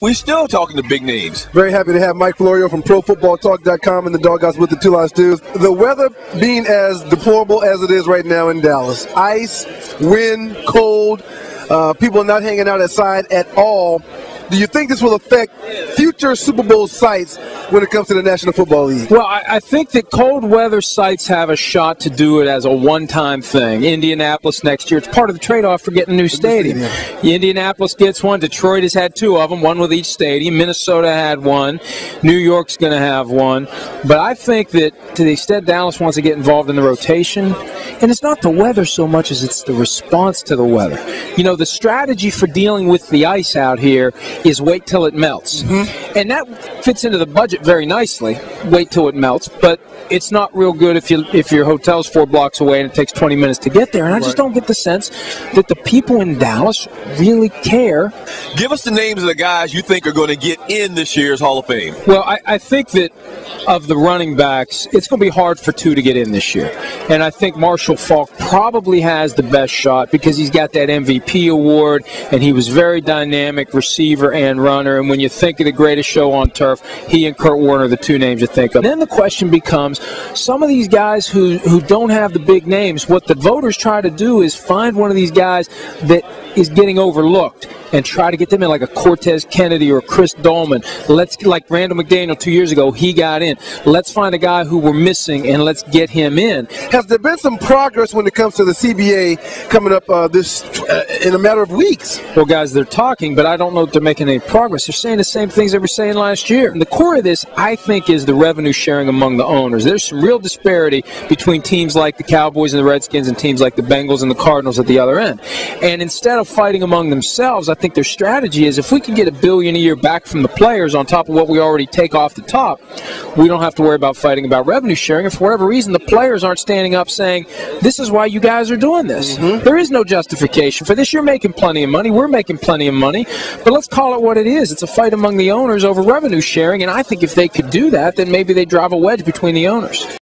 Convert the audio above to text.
We're still talking to big names. Very happy to have Mike Florio from ProFootballTalk.com and the Doghouse with the Two Line Stews. The weather being as deplorable as it is right now in Dallas. Ice, wind, cold, people not hanging out outside at all. Do you think this will affect future Super Bowl sites when it comes to the National Football League? Well, I think that cold weather sites have a shot to do it as a one-time thing. Indianapolis next year, it's part of the trade-off for getting a new stadium. Indianapolis gets one. Detroit has had two of them, one with each stadium. Minnesota had one. New York's going to have one. But I think that to the extent Dallas wants to get involved in the rotation, and it's not the weather so much as it's the response to the weather. You know, the strategy for dealing with the ice out here is wait till it melts. And that fits into the budget very nicely, wait till it melts, but it's not real good if your hotel's 4 blocks away and it takes 20 minutes to get there. And I just don't get the sense that the people in Dallas really care. Give us the names of the guys you think are going to get in this year's Hall of Fame. Well, I think that of the running backs, it's going to be hard for 2 to get in this year. And I think Marshall Faulk probably has the best shot because he's got that MVP award, and he was very dynamic receiver and runner. And when you think of the greatest show on turf, he and Kurt Warner are the 2 names you think of. And then the question becomes, some of these guys who don't have the big names, what the voters try to do is find one of these guys that is getting overlooked and try to get them in, like a Cortez Kennedy or a Chris Dolman. Like Randall McDaniel 2 years ago, he got in. Let's find a guy who we're missing and let's get him in. Has there been some progress when it comes to the CBA coming up in a matter of weeks? Well, guys, they're talking, but I don't know if they're making any progress. They're saying the same things they were saying last year. And the core of this, I think, is the revenue sharing among the owners. There's some real disparity between teams like the Cowboys and the Redskins and teams like the Bengals and the Cardinals at the other end. And instead of fighting among themselves, I think their strategy is if we can get $1 billion a year back from the players on top of what we already take off the top, we don't have to worry about fighting about revenue sharing. And for whatever reason, the players aren't standing up saying, this is why you guys are doing this. There is no justification for this. You're making plenty of money. We're making plenty of money. But let's call it what it is. It's a fight among the owners over revenue sharing. And I think if they could do that, then maybe they drive a wedge between the owners.